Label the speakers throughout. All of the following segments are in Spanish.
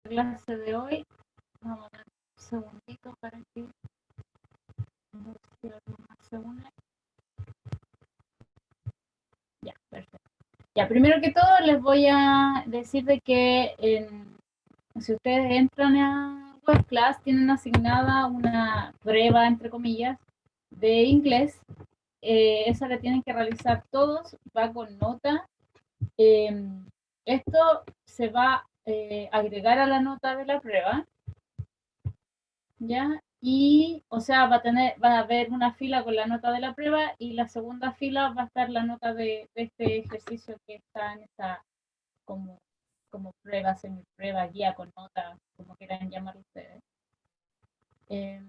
Speaker 1: clase de hoy. Vamos a dar un segundito para que se une. Ya, perfecto. Ya, primero que todo les voy a decir de que si ustedes entran a WebClass tienen asignada una prueba, entre comillas, de inglés. Esa la tienen que realizar todos, va con nota. Esto se va a agregar a la nota de la prueba, ¿ya? Y, o sea, va a haber una fila con la nota de la prueba y la segunda fila va a estar la nota de este ejercicio que está en esta como, como prueba, semiprueba, guía con nota, como quieran llamarlo ustedes. Eh,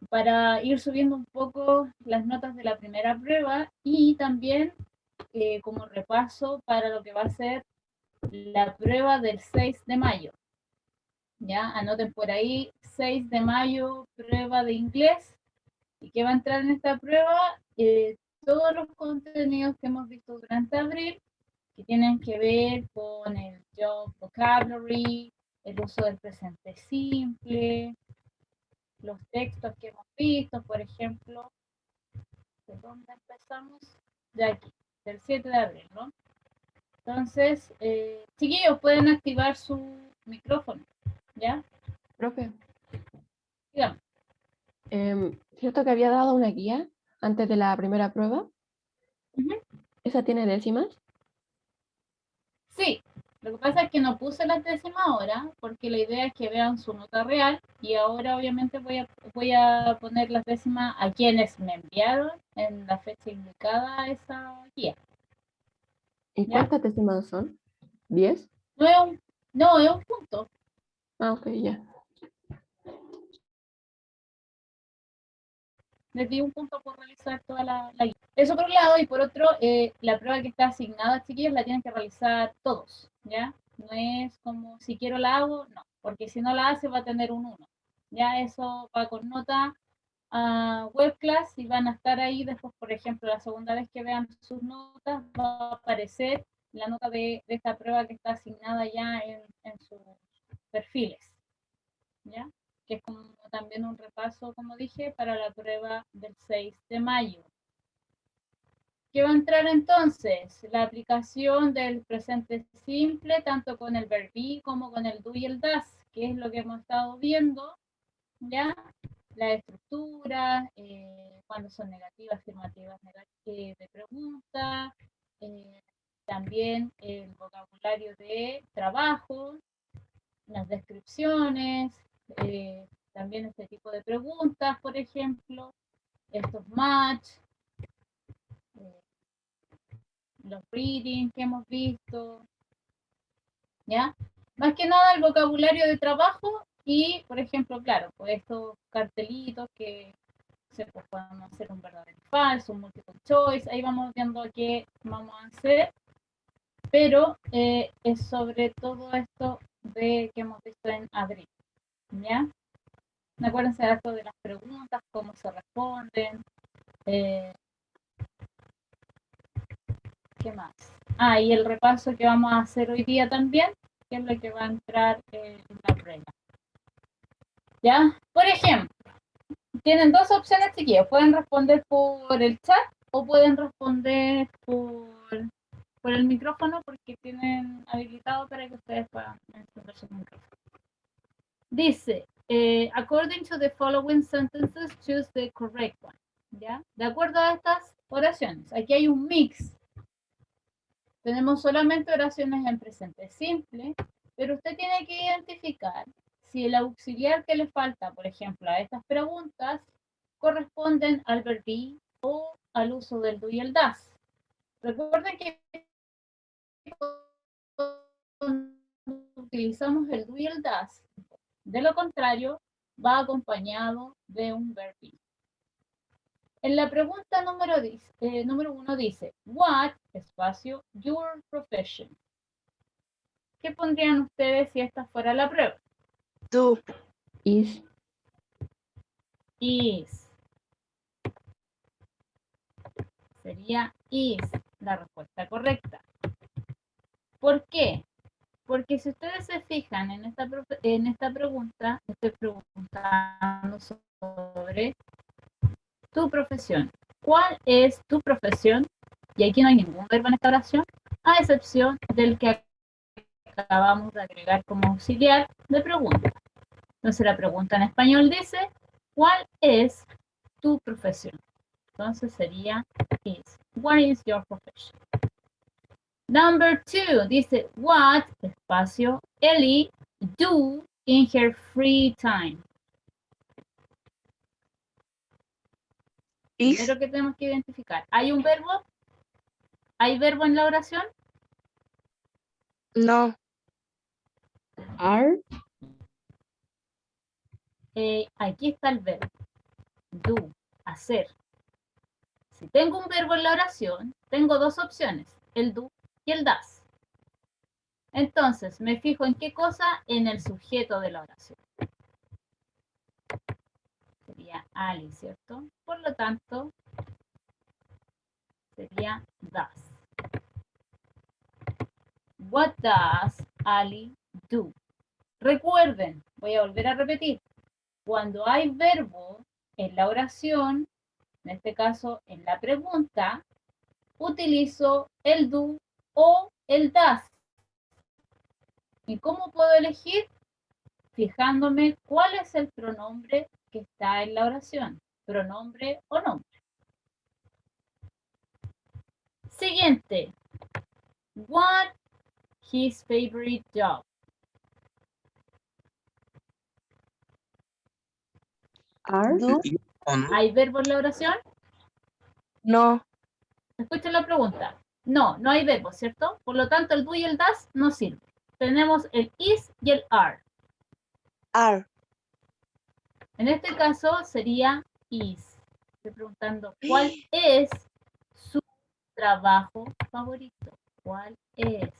Speaker 1: para ir subiendo un poco las notas de la primera prueba y también como repaso para lo que va a ser la prueba del 6 de mayo. Ya, anoten por ahí, 6 de mayo, prueba de inglés. ¿Y qué va a entrar en esta prueba? Todos los contenidos que hemos visto durante abril, que tienen que ver con el job vocabulary, el uso del presente simple, los textos que hemos visto, por ejemplo, ¿de dónde empezamos? De aquí, del 7 de abril, ¿no? Entonces, chiquillos, pueden activar su micrófono, ¿ya?
Speaker 2: Profe,
Speaker 1: Digamos.
Speaker 2: ¿cierto que había dado una guía antes de la primera prueba?
Speaker 1: Uh-huh.
Speaker 2: ¿Esa tiene décimas?
Speaker 1: Sí, lo que pasa es que no puse las décimas ahora, porque la idea es que vean su nota real, y ahora obviamente voy a poner las décimas a quienes me enviaron en la fecha indicada a esa guía.
Speaker 2: ¿Y
Speaker 1: ¿Ya?
Speaker 2: cuántas décimas son? ¿10?
Speaker 1: No es un, no, es un punto.
Speaker 2: Ah, ok, ya.
Speaker 1: Les di un punto por realizar toda la guía. Eso por un lado, y por otro, la prueba que está asignada, chiquillos, la tienen que realizar todos, ¿ya? No es como si quiero la hago, no, porque si no la hace va a tener un 1. Ya eso va con nota a WebClass y van a estar ahí después, por ejemplo, la segunda vez que vean sus notas va a aparecer la nota de esta prueba que está asignada ya en sus perfiles, ¿ya? Que es como también un repaso, como dije, para la prueba del 6 de mayo. ¿Qué va a entrar entonces? La aplicación del presente simple, tanto con el verb be como con el do y el das, que es lo que hemos estado viendo, ¿ya? La estructura, cuando son negativas, afirmativas, de pregunta, eh, también el vocabulario de trabajo, las descripciones, también este tipo de preguntas, por ejemplo, estos match, eh, los reading que hemos visto, ¿ya? Más que nada el vocabulario de trabajo y, por ejemplo, claro, pues estos cartelitos que se pues, podemos hacer un verdadero y falso, un multiple choice, ahí vamos viendo qué vamos a hacer, pero es sobre todo esto de que hemos visto en abril, ¿ya? Acuérdense de esto de las preguntas, cómo se responden, eh, ¿qué más? Ah, y el repaso que vamos a hacer hoy día también, que es lo que va a entrar en la prueba. ¿Ya? Por ejemplo, tienen dos opciones, chiquillos. Pueden responder por el chat o pueden responder por el micrófono porque tienen habilitado para que ustedes puedan encender su micrófono. Dice, according to the following sentences, choose the correct one. ¿Ya? De acuerdo a estas oraciones. Aquí hay un mix. Tenemos solamente oraciones en presente simple, pero usted tiene que identificar si el auxiliar que le falta, por ejemplo, a estas preguntas, corresponden al verb be o al uso del do y el das. Recuerden que utilizamos el do y el das, de lo contrario, va acompañado de un verb be. En la pregunta número 1 dice, what, espacio, your profession. ¿Qué pondrían ustedes si esta fuera la prueba?
Speaker 3: Do.
Speaker 2: Is.
Speaker 1: Is. Sería is la respuesta correcta. ¿Por qué? Porque si ustedes se fijan en esta pregunta, estoy preguntando sobre tu profesión. ¿Cuál es tu profesión? Y aquí no hay ningún verbo en esta oración, a excepción del que acabamos de agregar como auxiliar de pregunta. Entonces la pregunta en español dice, ¿cuál es tu profesión? Entonces sería is. What is your profession? Number 2 dice, what, espacio, Ellie, do in her free time.
Speaker 3: Is.
Speaker 1: Primero que tenemos que identificar. ¿Hay un verbo? ¿Hay verbo en la oración?
Speaker 3: No.
Speaker 2: Are.
Speaker 1: Aquí está el verbo. Do, hacer. Si tengo un verbo en la oración, tengo dos opciones, el do y el das. Entonces, me fijo en qué cosa, en el sujeto de la oración. Sería Ali, ¿cierto? Por lo tanto, sería does. What does Ali do? Recuerden, voy a volver a repetir, cuando hay verbo en la oración, en este caso en la pregunta, utilizo el do o el does. ¿Y cómo puedo elegir? Fijándome cuál es el pronombre que está en la oración, pronombre o nombre. Siguiente. What his favorite job?
Speaker 2: Are.
Speaker 3: Do.
Speaker 1: ¿Hay verbo en la oración?
Speaker 3: No.
Speaker 1: Escuchen la pregunta. No, no hay verbo, ¿cierto? Por lo tanto, el do y el das no sirven. Tenemos el is y el are.
Speaker 3: Are.
Speaker 1: En este caso sería is. Estoy preguntando cuál es su trabajo favorito. ¿Cuál es?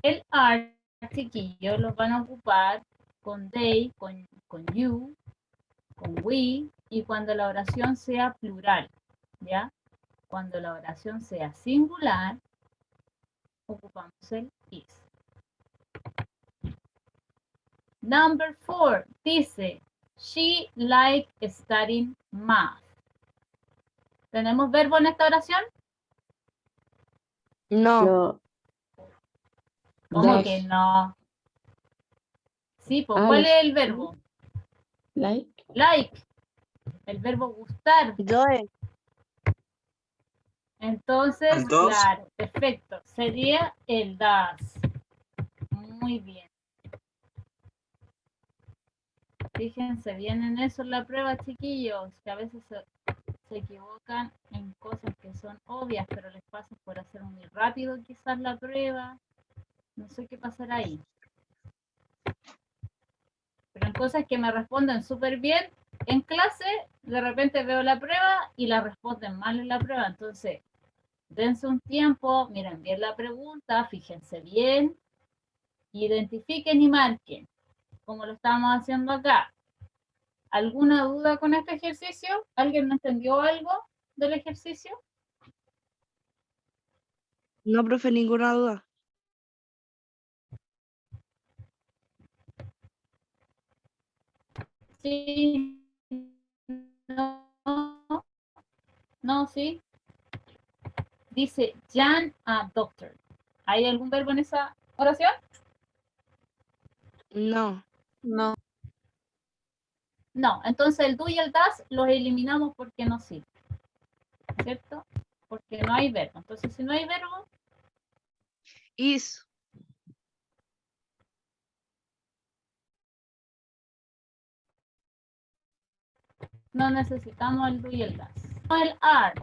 Speaker 1: El are, chiquillos, los van a ocupar con they, con you, con we y cuando la oración sea plural, ¿ya? Cuando la oración sea singular, ocupamos el is. Number 4 dice, she like studying math. ¿Tenemos verbo en esta oración?
Speaker 3: No.
Speaker 2: No.
Speaker 1: ¿Cómo
Speaker 2: Does.
Speaker 1: que no? Sí, pues, ¿cuál
Speaker 2: Alice.
Speaker 1: es el verbo?
Speaker 2: Like.
Speaker 1: Like. El verbo gustar.
Speaker 3: Doe.
Speaker 1: Entonces,
Speaker 4: Dos.
Speaker 1: claro, perfecto. Sería el das. Muy bien. Fíjense bien en eso en la prueba, chiquillos, que a veces se equivocan en cosas que son obvias, pero les pasa por hacer muy rápido quizás la prueba. No sé qué pasará ahí. Pero en cosas que me responden súper bien en clase, de repente veo la prueba y la responden mal en la prueba. Entonces, dense un tiempo, miren bien la pregunta, fíjense bien, identifiquen y marquen, como lo estamos haciendo acá. ¿Alguna duda con este ejercicio? ¿Alguien no entendió algo del ejercicio?
Speaker 3: No, profe, ninguna duda.
Speaker 1: Sí. No. No, sí. Dice Jan a doctor. ¿Hay algún verbo en esa oración?
Speaker 3: No.
Speaker 5: No.
Speaker 1: No. Entonces el do y el das los eliminamos porque no sirven. ¿Cierto? Porque no hay verbo. Entonces si no hay verbo,
Speaker 3: Is.
Speaker 1: no necesitamos el do y el das. No el are.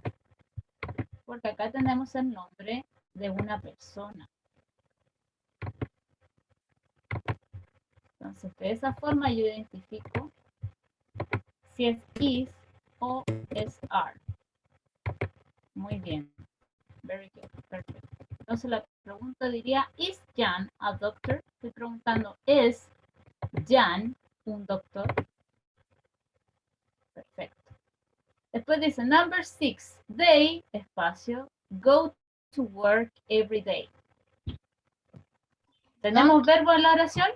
Speaker 1: Porque acá tenemos el nombre de una persona. Entonces, de esa forma yo identifico si es is o es are. Muy bien. Very good. Perfect. Entonces la pregunta diría, ¿is Jan a doctor? Estoy preguntando, ¿es Jan un doctor? Perfecto. Después dice, number 6, they, espacio, go to work every day. ¿Tenemos verbo en la oración?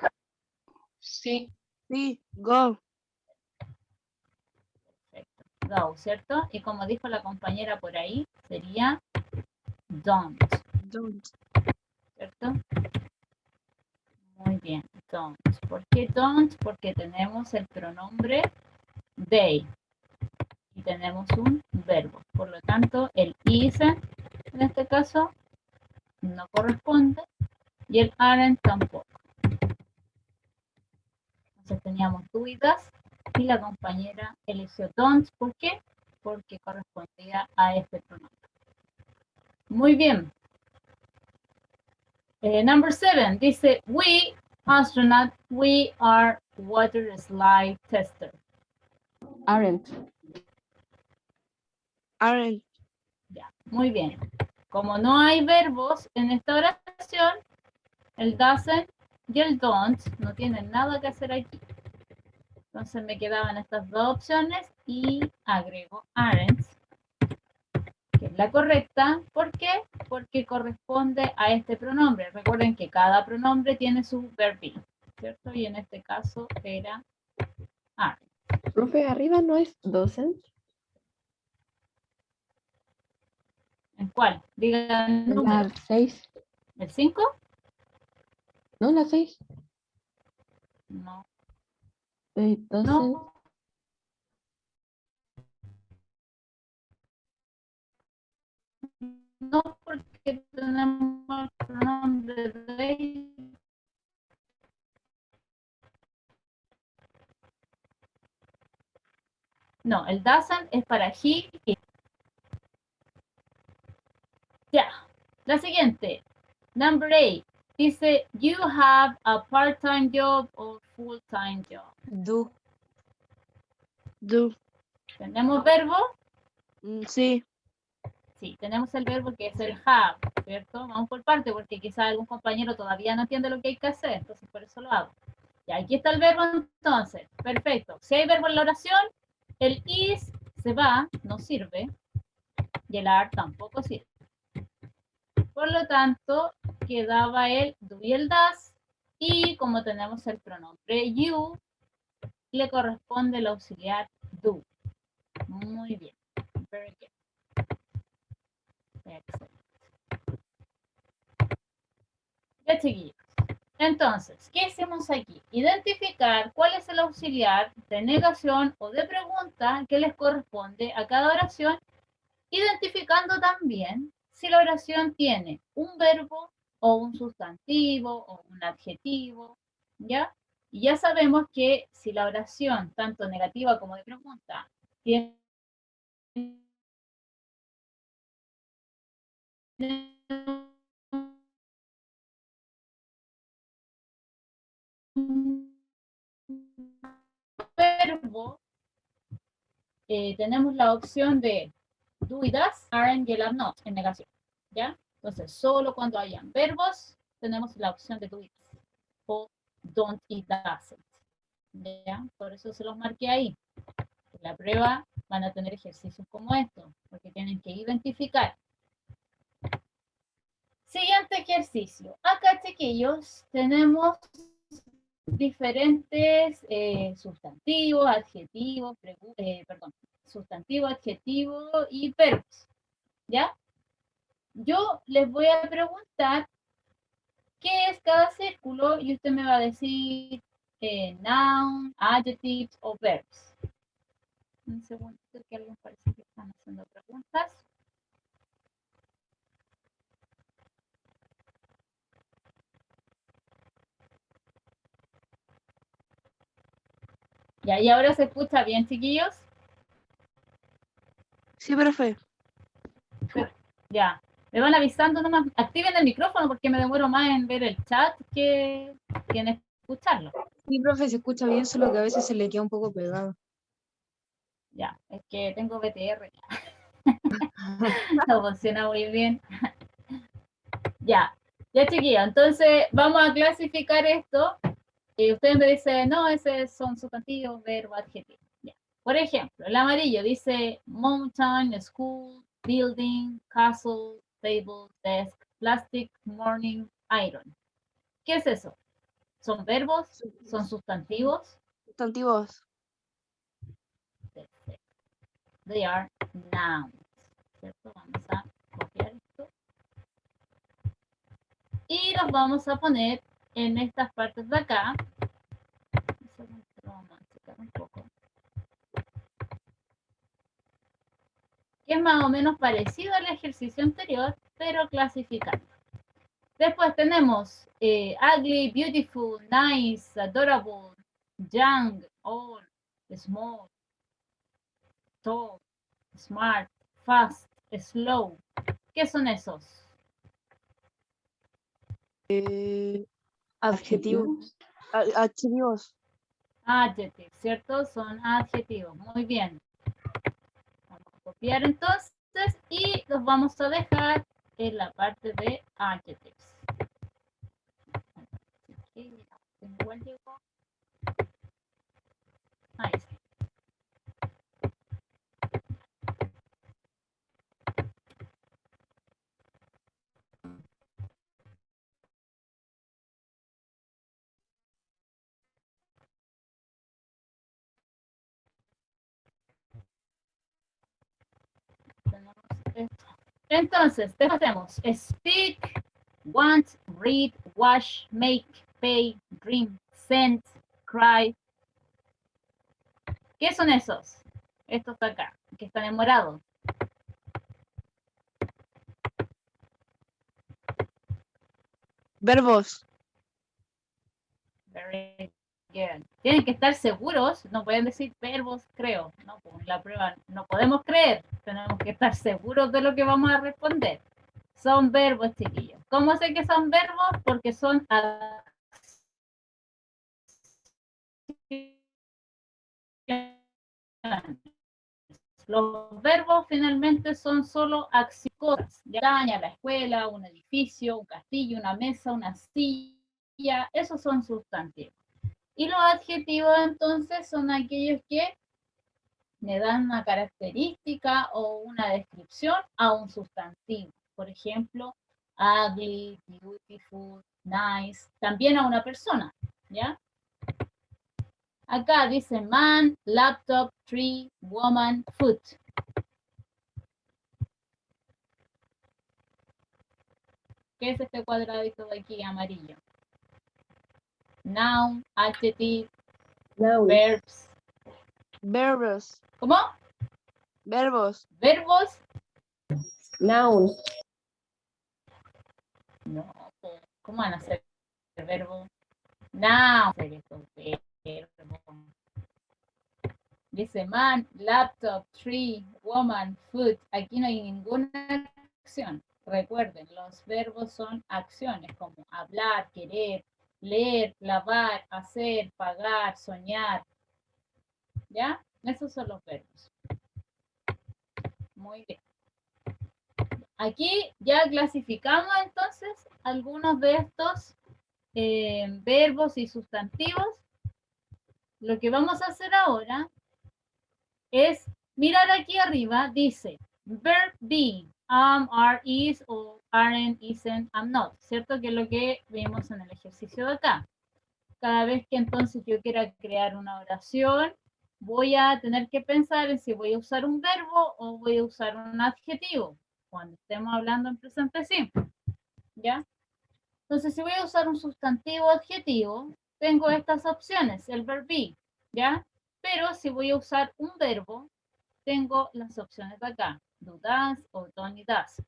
Speaker 2: Sí.
Speaker 3: Sí. Go.
Speaker 1: Perfecto. Go, ¿cierto? Y como dijo la compañera por ahí, sería don't,
Speaker 3: Don't.
Speaker 1: ¿cierto? Muy bien, don't. ¿Por qué don't? Porque tenemos el pronombre they y tenemos un verbo. Por lo tanto, el is en este caso no corresponde y el aren't tampoco. Entonces teníamos dudas y la compañera eligió don't. ¿Por qué? Porque correspondía a este pronombre. Muy bien. Number 7 dice, we astronaut, we are water slide tester.
Speaker 2: Aren't.
Speaker 3: Aren't.
Speaker 1: Ya, muy bien. Como no hay verbos en esta oración, el doesn't y el don't no tienen nada que hacer aquí. Entonces me quedaban estas dos opciones y agrego aren't, que es la correcta. ¿Por qué? Porque corresponde a este pronombre. Recuerden que cada pronombre tiene su verb be, ¿cierto? Y en este caso era aren't.
Speaker 2: Profe, arriba no es doesn't.
Speaker 1: ¿En cuál? Digan número.
Speaker 2: La 6.
Speaker 1: ¿El 5?
Speaker 2: No, la 6.
Speaker 1: No.
Speaker 2: Doesn't.
Speaker 1: No. No, porque tenemos el pronombre they. No, el doesn't es para he. Ya. La siguiente. Number 8. Dice, you have a part-time job or full-time job.
Speaker 3: Do. Do.
Speaker 1: ¿Tenemos verbo?
Speaker 3: Sí.
Speaker 1: Sí, tenemos el verbo que es el have, ¿cierto? Vamos por parte porque quizá algún compañero todavía no entiende lo que hay que hacer, entonces por eso lo hago. Y aquí está el verbo entonces. Perfecto. Si hay verbo en la oración, el is se va, no sirve, y el are tampoco sirve. Por lo tanto, quedaba el do y el does, y como tenemos el pronombre you, le corresponde el auxiliar do. Muy bien. Very good. Excelente. Ya, chiquillos. Entonces, ¿qué hacemos aquí? Identificar cuál es el auxiliar de negación o de pregunta que les corresponde a cada oración, identificando también si la oración tiene un verbo o un sustantivo o un adjetivo, ¿ya? Y ya sabemos que si la oración, tanto negativa como de pregunta, tiene un verbo, tenemos la opción de do y does, aren't y el are not en negación, ¿ya? Entonces, solo cuando hayan verbos, tenemos la opción de do y does, o don't y doesn't, ¿ya? Por eso se los marqué ahí. En la prueba van a tener ejercicios como estos, porque tienen que identificar. Siguiente ejercicio. Acá, chiquillos, tenemos diferentes sustantivos, adjetivos, sustantivo, adjetivo y verbos, ¿ya? Yo les voy a preguntar qué es cada círculo y usted me va a decir noun, adjectives o verbs. Un segundo, que alguien parece que están haciendo preguntas. Ya, y ahora se escucha bien, chiquillos.
Speaker 3: Sí, profe.
Speaker 1: Ya, me van avisando nomás. Activen el micrófono porque me demoro más en ver el chat que en escucharlo.
Speaker 4: Sí, profe, se escucha bien, solo que a veces se le queda un poco pegado.
Speaker 1: Ya, es que tengo BTR. No funciona muy bien. Ya, ya chiquillos, entonces vamos a clasificar esto. Y ustedes me dicen, no, ese son sustantivos, verbo, adjetivo. Ya. Por ejemplo, el amarillo dice mountain, school, building, castle, table, desk, plastic, morning, iron. ¿Qué es eso? ¿Son verbos? ¿Son sustantivos?
Speaker 3: Sustantivos.
Speaker 1: Perfecto. They are nouns. ¿Cierto? Vamos a copiar esto. Y los vamos a poner en estas partes de acá. Vamos a checar un poco. Que es más o menos parecido al ejercicio anterior, pero clasificando. Después tenemos ugly, beautiful, nice, adorable, young, old, small, tall, smart, fast, slow. ¿Qué son esos?
Speaker 3: Adjetivos. Adjetivos.
Speaker 1: Adjectives, ¿cierto? Son adjetivos. Muy bien. Vamos a copiar entonces y los vamos a dejar en la parte de adjectives. Igual llegó. Ahí está. Tenemos esto. Entonces, tenemos speak, want, read, wash, make, pay, dream, send, cry. ¿Qué son esos? Estos de acá, que están en morado.
Speaker 3: Verbos.
Speaker 1: Very good. Tienen que estar seguros, no pueden decir verbos, creo. No, pues la prueba no podemos creer, tenemos que estar seguros de lo que vamos a responder. Son verbos, chiquillos. ¿Cómo sé que son verbos? Porque son los verbos finalmente son solo acciones. Caña, la escuela, un edificio, un castillo, una mesa, una silla, esos son sustantivos. Y los adjetivos entonces son aquellos que le dan una característica o una descripción a un sustantivo. Por ejemplo, ugly, beautiful, nice, también a una persona, ¿ya? Acá dice man, laptop, tree, woman, foot. ¿Qué es este cuadradito de aquí amarillo? Noun, adjective,
Speaker 2: Noun.
Speaker 1: verbs.
Speaker 3: Verbos.
Speaker 1: ¿Cómo?
Speaker 3: Verbos.
Speaker 1: Verbos.
Speaker 2: Noun.
Speaker 1: No, ¿cómo van a ser verbos? Noun. Verbo. Dice man, laptop, tree, woman, food. Aquí no hay ninguna acción. Recuerden, los verbos son acciones como hablar, querer, leer, lavar, hacer, pagar, soñar. ¿Ya? Esos son los verbos. Muy bien. Aquí ya clasificamos entonces algunos de estos verbos y sustantivos. Lo que vamos a hacer ahora es mirar aquí arriba, dice verb be, am, are, is, o aren't, isn't, am not, ¿cierto? Que es lo que vimos en el ejercicio de acá. Cada vez que entonces yo quiera crear una oración, voy a tener que pensar en si voy a usar un verbo o voy a usar un adjetivo, cuando estemos hablando en presente simple, ¿ya? Entonces, si voy a usar un sustantivo o adjetivo, tengo estas opciones, el verb be, ¿ya? Pero si voy a usar un verbo, tengo las opciones de acá, do, does o don't y does.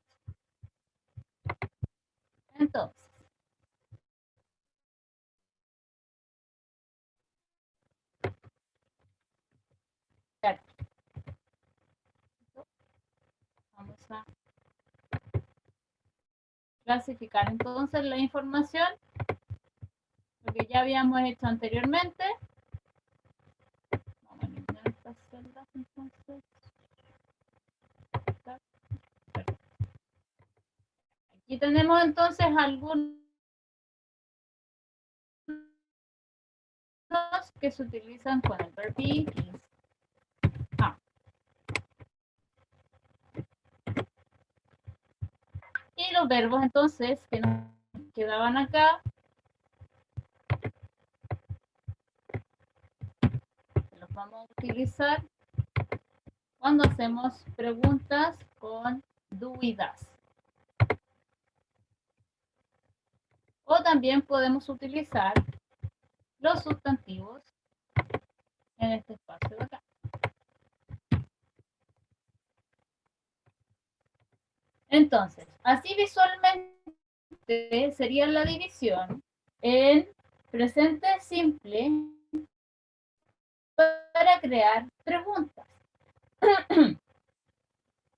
Speaker 1: Entonces, vamos a clasificar entonces la información, lo que ya habíamos hecho anteriormente. Vamos a eliminar estas celdas entonces. Aquí tenemos entonces algunos que se utilizan con el verb be. Y los verbos entonces que nos quedaban acá vamos a utilizar cuando hacemos preguntas con do y does. O también podemos utilizar los sustantivos en este espacio de acá. Entonces, así visualmente sería la división en presente simple para crear preguntas.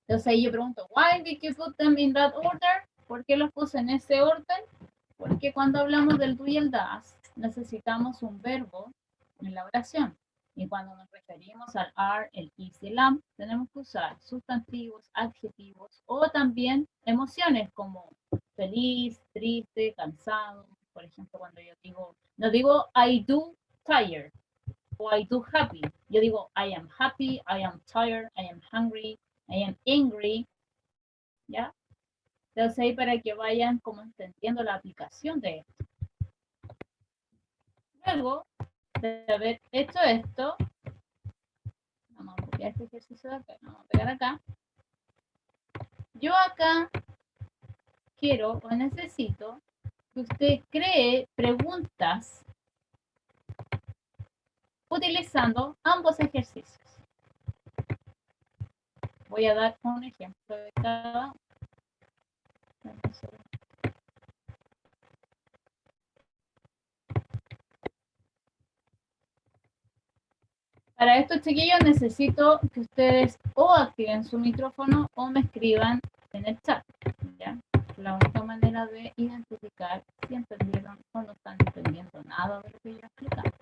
Speaker 1: Entonces ahí yo pregunto, why did you put them in that order? ¿Por qué los puse en ese orden? Porque cuando hablamos del do y el does, necesitamos un verbo en la oración. Y cuando nos referimos al are, el is y el am, tenemos que usar sustantivos, adjetivos o también emociones como feliz, triste, cansado. Por ejemplo, cuando yo digo, no digo I do tired o I do happy. Yo digo I am happy, I am tired, I am hungry, I am angry. ¿Ya? Entonces ahí para que vayan como entendiendo la aplicación de esto. Luego de haber hecho esto, vamos a copiar este ejercicio de acá, vamos a pegar acá. Yo acá quiero o necesito que usted cree preguntas utilizando ambos ejercicios. Voy a dar un ejemplo de cada uno. Para esto, chiquillos, necesito que ustedes o activen su micrófono o me escriban en el chat. ¿Ya? La única manera de identificar si entendieron o no están entendiendo nada de lo que yo explicaba.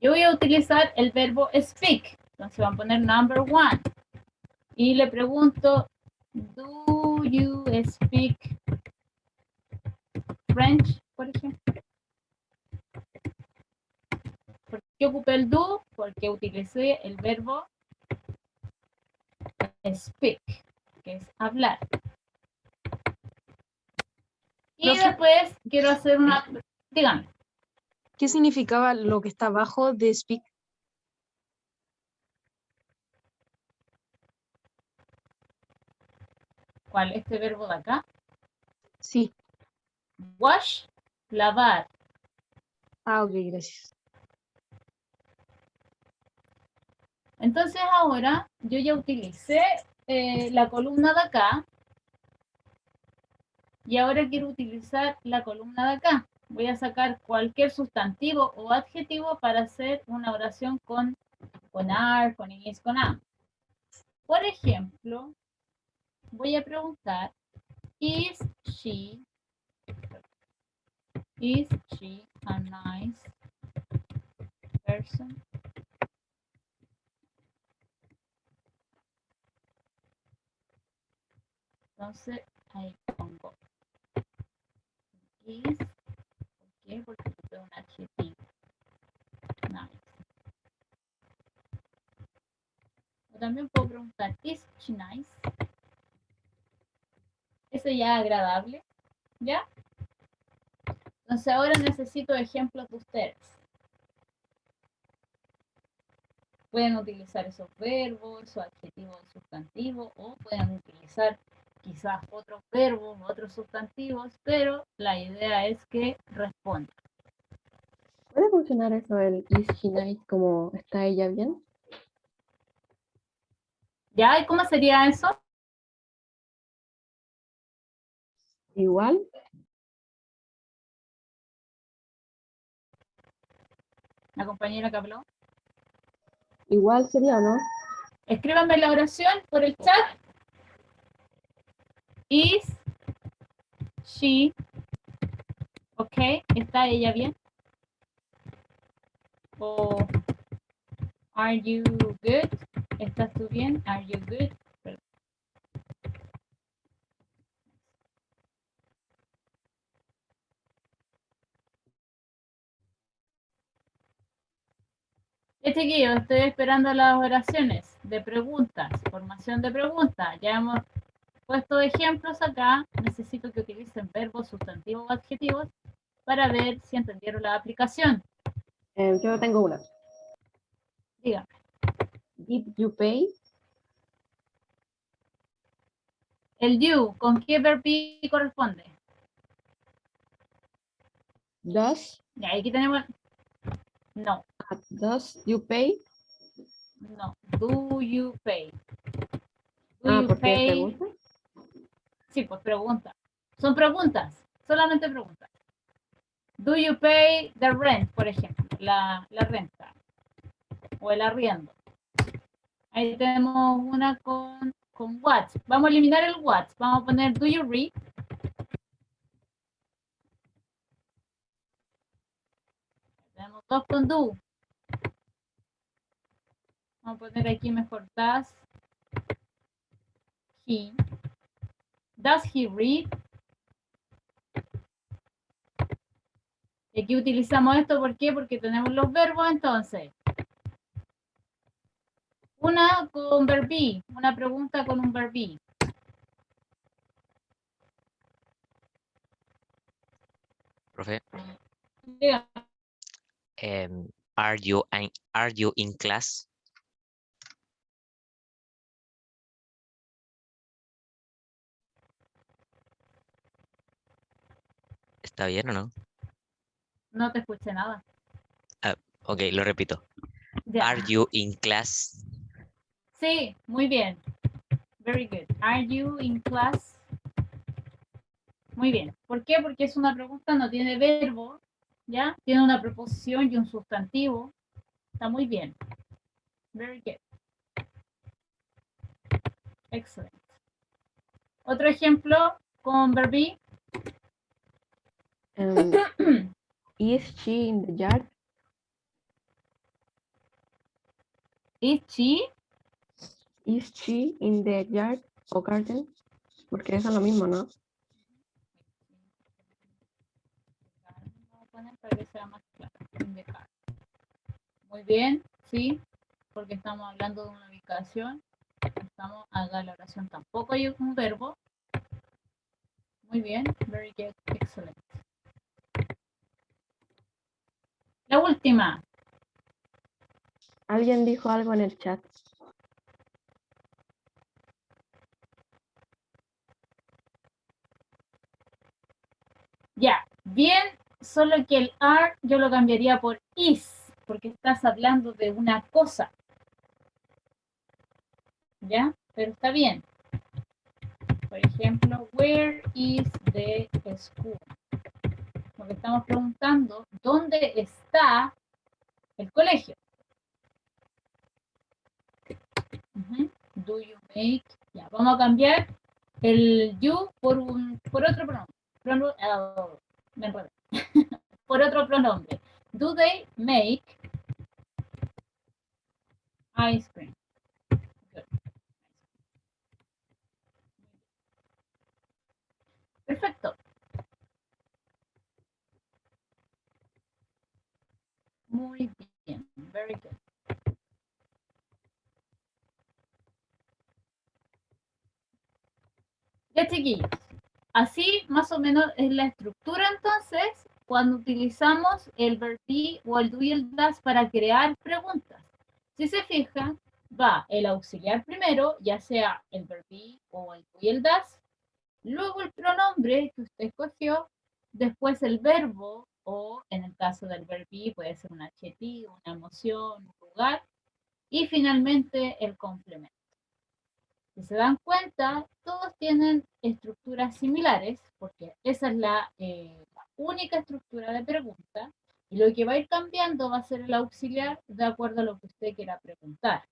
Speaker 1: Yo voy a utilizar el verbo speak. Entonces van a poner number one. Y le pregunto, do you speak French, por ejemplo? ¿Por qué ocupé el do? Porque utilicé el verbo speak, que es hablar. Y
Speaker 4: Profe.
Speaker 1: después quiero hacer una... Díganme.
Speaker 4: ¿Qué significaba lo que está abajo de speak?
Speaker 1: ¿Cuál? Este verbo de acá.
Speaker 4: Sí.
Speaker 1: Wash, lavar.
Speaker 4: Ah, ok, gracias.
Speaker 1: Entonces ahora yo ya utilicé la columna de acá y ahora quiero utilizar la columna de acá. Voy a sacar cualquier sustantivo o adjetivo para hacer una oración con are, con is, con am. Por ejemplo, voy a preguntar, is she a nice person? Entonces ahí pongo is, ¿por qué? Porque es un adjetivo. Nice. O también puedo preguntar, is she nice? Eso ya es agradable, ¿ya? Entonces ahora necesito ejemplos de ustedes. Pueden utilizar esos verbos, esos adjetivos, sustantivos, o pueden utilizar quizás otros verbos, otros sustantivos, pero la idea es que respondan.
Speaker 2: ¿Puede funcionar eso, el is she nice, como está ella bien?
Speaker 1: ¿Ya? ¿Y cómo sería eso?
Speaker 2: Igual,
Speaker 1: La compañera que habló.
Speaker 2: igual sería, ¿no?
Speaker 1: Escríbanme la oración por el chat. Is she okay? ¿Está ella bien? O are you good? ¿Estás tú bien? Are you good? Chiquillos, estoy esperando las oraciones de preguntas, formación de preguntas. Ya hemos puesto ejemplos acá. Necesito que utilicen verbos, sustantivos o adjetivos para ver si entendieron la aplicación.
Speaker 2: Yo tengo una.
Speaker 1: Dígame.
Speaker 2: Did you pay?
Speaker 1: El you, ¿con qué verbo corresponde?
Speaker 2: Does,
Speaker 1: Ya, aquí tenemos. No,
Speaker 2: does you pay?
Speaker 1: no. Do you pay? Do you
Speaker 2: Porque
Speaker 1: pay?
Speaker 2: pregunta.
Speaker 1: Sí, pues pregunta. Son preguntas, solamente preguntas. Do you pay the rent, por ejemplo? La renta. O el arriendo. Ahí tenemos una con what. Vamos a eliminar el what. Vamos a poner do you read. Tenemos dos con do. Vamos a poner aquí mejor does he. Does he read? Y aquí utilizamos esto, ¿por qué? Porque tenemos los verbos entonces. Una con verb be, una pregunta con un verb be.
Speaker 5: Profe,
Speaker 1: Dígame.
Speaker 5: are you in class? ¿Está bien o no?
Speaker 1: No te escuché nada.
Speaker 5: Ok, lo repito.
Speaker 1: Ya.
Speaker 5: Are you in class?
Speaker 1: Sí, muy bien. Very good. Are you in class? Muy bien. ¿Por qué? Porque es una pregunta, no tiene verbo, ¿ya? Tiene una preposición y un sustantivo. Está muy bien. Very good. Excellent. Otro ejemplo con verb be.
Speaker 2: Is she in the yard?
Speaker 1: Is she?
Speaker 2: Is she in the yard o garden? Porque eso es lo mismo, ¿no?
Speaker 1: Vamos a poner para que sea más claro. In the car. Muy bien, sí, porque estamos hablando de una ubicación. Estamos haga la oración tampoco hay un verbo. Muy bien, very good, excellent. La última.
Speaker 2: Alguien dijo algo en el chat.
Speaker 1: Ya, bien, solo que el are yo lo cambiaría por is, porque estás hablando de una cosa. ¿Ya? Pero está bien. Por ejemplo, where is the school? Porque estamos preguntando dónde está el colegio. Do you make? Ya, vamos a cambiar el you por otro pronombre. Me enredé. Por otro pronombre. Do they make ice cream? Good. Perfecto. Muy bien. Very good. Ya, chiquillos. Así más o menos es la estructura entonces cuando utilizamos el verb be o el do y el does para crear preguntas. Si se fijan, va el auxiliar primero, ya sea el verb be o el do y el does, luego el pronombre que usted escogió, después el verbo o en el caso del verb be puede ser un adjetivo, una emoción, un lugar y finalmente el complemento. Si se dan cuenta, todos tienen estructuras similares, porque esa es la única estructura de pregunta, y lo que va a ir cambiando va a ser el auxiliar de acuerdo a lo que usted quiera preguntar.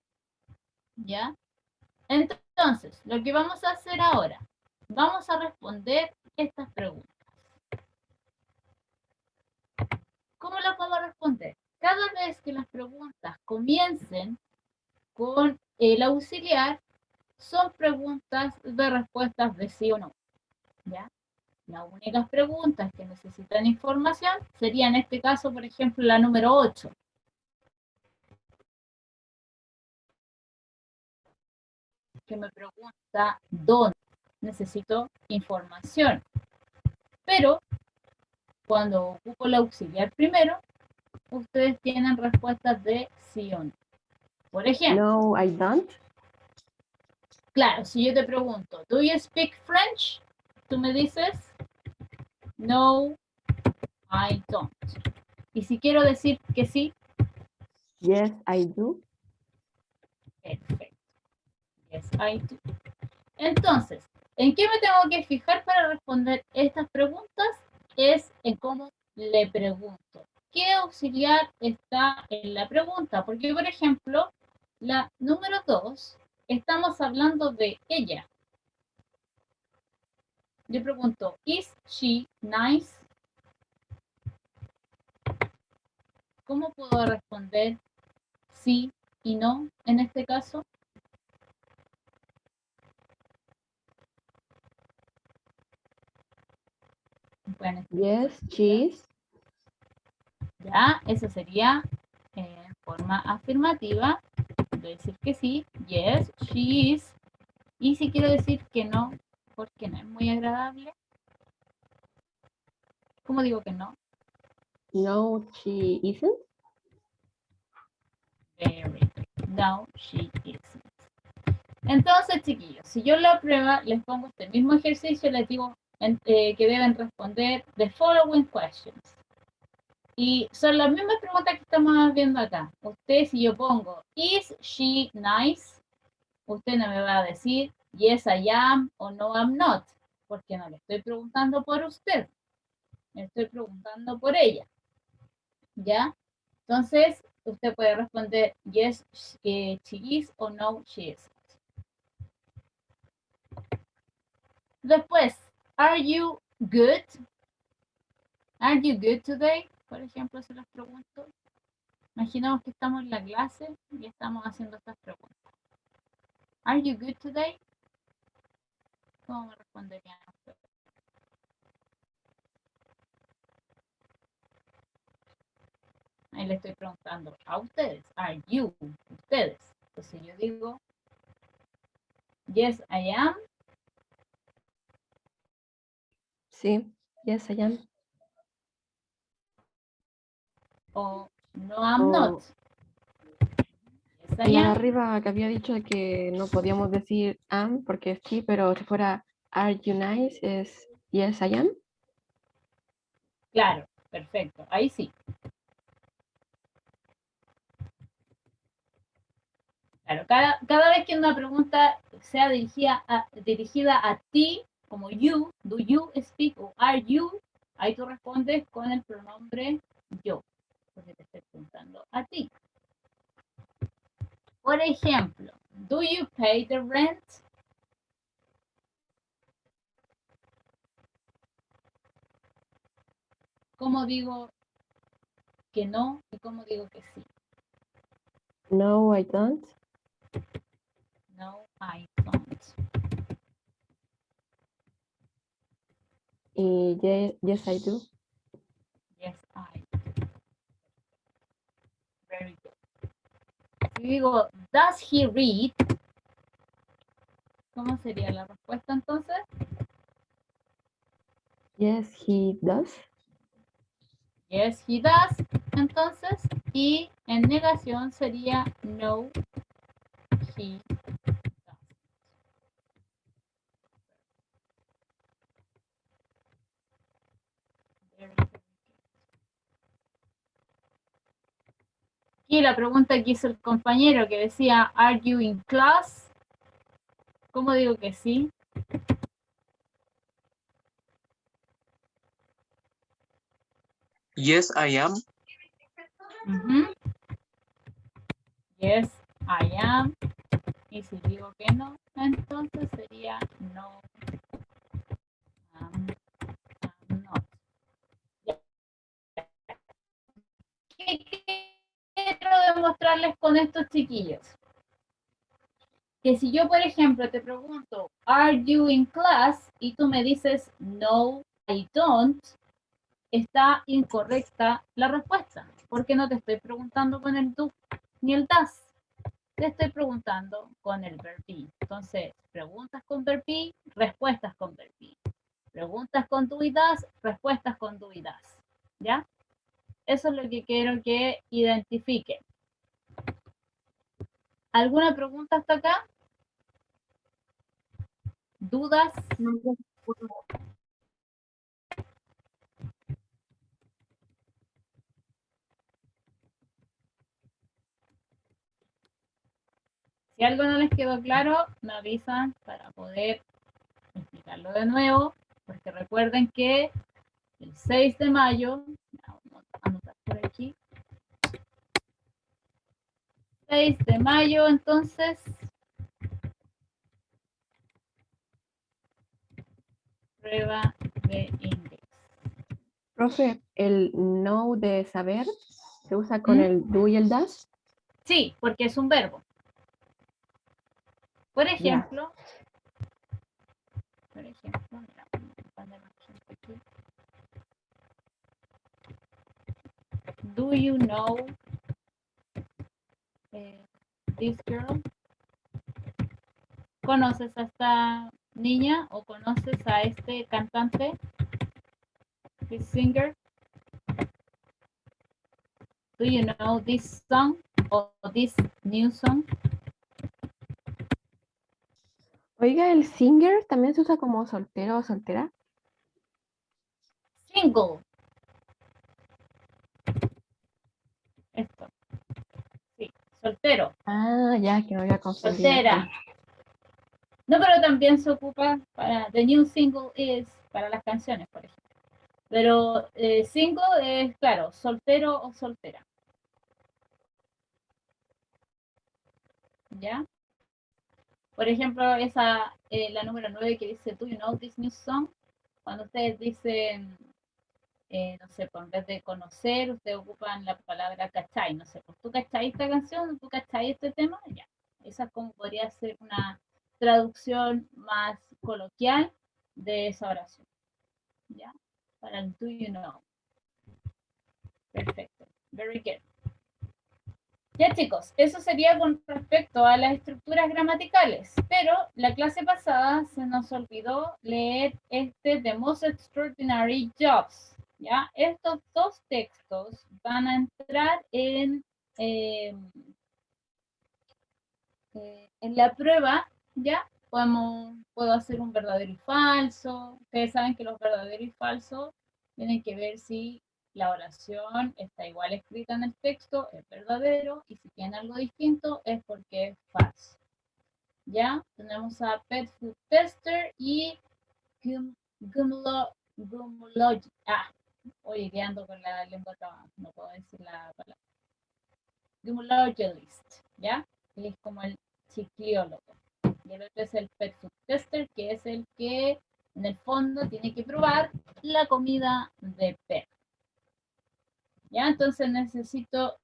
Speaker 1: ¿Ya? Entonces, lo que vamos a hacer ahora, vamos a responder estas preguntas. ¿Cómo las vamos a responder? Cada vez que las preguntas comiencen con el auxiliar, son preguntas de respuestas de sí o no. ¿Ya? Las únicas preguntas que necesitan información sería en este caso, por ejemplo, la número 8. Que me pregunta dónde. Necesito información. Pero cuando ocupo el auxiliar primero, ustedes tienen respuestas de sí o no. Por ejemplo,
Speaker 2: No, I don't.
Speaker 1: claro, si yo te pregunto, ¿do you speak French? Tú me dices, no, I don't. Y si quiero decir que sí,
Speaker 2: Yes, I do.
Speaker 1: perfecto. Yes, I do. Entonces, ¿en qué me tengo que fijar para responder estas preguntas? Es en cómo le pregunto. ¿Qué auxiliar está en la pregunta? Porque, por ejemplo, la número 2, estamos hablando de ella. Yo pregunto, ¿is she nice? ¿Cómo puedo responder sí y no en este caso? Bueno,
Speaker 2: Yes, she is.
Speaker 1: ya, eso sería en forma afirmativa, decir que sí, yes, she is. Y si quiero decir que no, porque no es muy agradable, ¿cómo digo que no?
Speaker 2: No, she isn't.
Speaker 1: Very good. No, she isn't. Entonces, chiquillos, si yo la prueba, les pongo este mismo ejercicio, les digo que deben responder the following questions. Y son las mismas preguntas que estamos viendo acá. Usted, si yo pongo, is she nice? Usted no me va a decir, yes, I am o no, I'm not, porque no le estoy preguntando por usted, me estoy preguntando por ella. ¿Ya? Entonces, usted puede responder, yes, she is o no, she is. Después, are you good? Are you good today? Por ejemplo, se los pregunto. Imaginemos que estamos en la clase y estamos haciendo estas preguntas. Are you good today? ¿Cómo me responderían ustedes? Ahí le estoy preguntando a ustedes. Are you? Ustedes. Entonces yo digo, yes, I am.
Speaker 2: Sí, yes, I am.
Speaker 1: O no, I'm
Speaker 2: O
Speaker 1: not. Yes, I
Speaker 2: la de
Speaker 1: am.
Speaker 2: arriba que había dicho de que no podíamos decir am porque es sí, pero si fuera are you nice es yes, I am.
Speaker 1: Claro, perfecto. Ahí sí. Claro, cada vez que una pregunta sea dirigida a ti, como you, do you speak o are you, ahí tú respondes con el pronombre yo, porque te estoy preguntando a ti. Por ejemplo, do you pay the rent? ¿Cómo digo que no y cómo digo que sí?
Speaker 2: No, I don't.
Speaker 1: No, I don't.
Speaker 2: Y yes, I do.
Speaker 1: Yes, I do. Very good. Si digo, does he read? ¿Cómo sería la respuesta entonces?
Speaker 2: Yes, he does.
Speaker 1: Yes, he does. Entonces, y en negación sería no, he doesn't. Very good. Y la pregunta que hizo el compañero que decía, ¿are you in class? ¿Cómo digo que sí?
Speaker 6: Yes, I am.
Speaker 1: Ujú. Yes, I am. Y si digo que no, entonces sería no, I'm not. ¿Qué quiero demostrarles con estos chiquillos? Que si yo, por ejemplo, te pregunto, ¿are you in class? Y tú me dices, no, I don't, está incorrecta la respuesta, porque no te estoy preguntando con el do ni el das, te estoy preguntando con el verb be. Entonces, preguntas con verb be, respuestas con verb be. Preguntas con do y das, respuestas con do y das. ¿Ya? Eso es lo que quiero que identifiquen. ¿Alguna pregunta hasta acá? ¿Dudas? Si algo no les quedó claro, me avisan para poder explicarlo de nuevo, porque recuerden que el 6 de mayo, vamos a anotar por aquí, 6 de mayo, entonces, prueba de inglés.
Speaker 2: Profe, el know de saber se usa con
Speaker 1: ¿Mm?
Speaker 2: el do y el das.
Speaker 1: Sí, porque es un verbo. Por ejemplo, mira, vamos a poner un ejemplo aquí. Do you know this girl? ¿Conoces a esta niña o conoces a este cantante? This singer? Do you know this song or this new song?
Speaker 2: Oiga, el singer también se usa como soltero o soltera.
Speaker 1: Single. Esto. Sí, soltero.
Speaker 2: Ah, ya, que no había confundido.
Speaker 1: Soltera. No, pero también se ocupa para the new single is para las canciones, por ejemplo. Pero single es, claro, soltero o soltera. ¿Ya? Por ejemplo, esa, la número 9 que dice, do you know this new song? Cuando ustedes dicen, no sé, pues, en vez de conocer, ustedes ocupan la palabra cachai, no sé, pues tú cachai esta canción, tú cachai este tema, ya. Esa como podría ser una traducción más coloquial de esa oración, ¿ya? Para el do you know. Perfecto, very good. Ya chicos, eso sería con respecto a las estructuras gramaticales, pero la clase pasada se nos olvidó leer The Most Extraordinary Jobs, ¿ya? Estos dos textos van a entrar en la prueba, ¿ya? Puedo hacer un verdadero y falso. Ustedes saben que los verdaderos y falsos tienen que ver si la oración está igual escrita en el texto, es verdadero, y si tiene algo distinto es porque es falso. ¿Ya? Tenemos a Pet Food Tester y oye, guiando con la lengua trabada, no puedo decir la palabra. Gumologist, ¿ya? Es como el chicliólogo. Y el otro es el Pet Food Tester, que es el que en el fondo tiene que probar la comida de perro. ¿Ya? Entonces necesito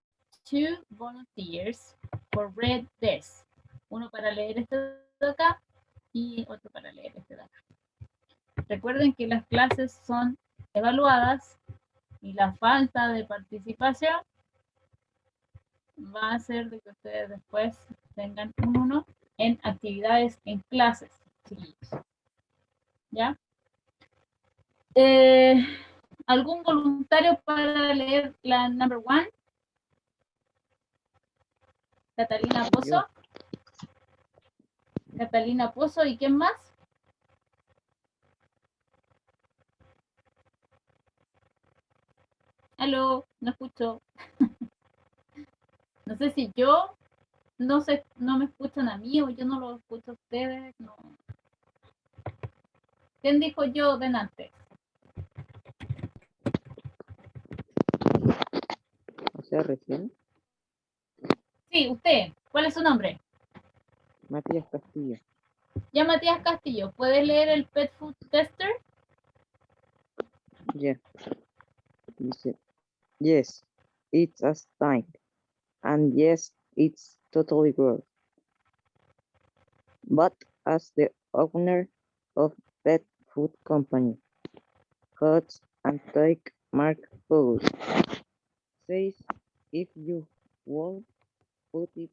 Speaker 1: 2 volunteers for read this. Uno para leer este de acá y otro para leer este de acá. Recuerden que las clases son evaluadas y la falta de participación va a hacer de que ustedes después tengan un 1 en actividades en clases, chiquillos. ¿Ya? ¿Algún voluntario para leer la number 1? Catalina Pozo. Catalina Pozo, ¿y quién más? Aló, no escucho. No sé si yo, no sé, no me escuchan a mí o yo no lo escucho a ustedes. No. ¿Quién dijo yo delante?
Speaker 6: O sea, recién,
Speaker 1: Sí, usted. ¿Cuál es su nombre?
Speaker 6: Matías Castillo.
Speaker 1: Ya, Matías Castillo, ¿puedes leer el Pet Food Tester?
Speaker 6: Yeah. Dice, yes, it's a stink. And yes, it's totally gross. But as the owner of pet food company, Huts and Take Mark Food says if you won't put it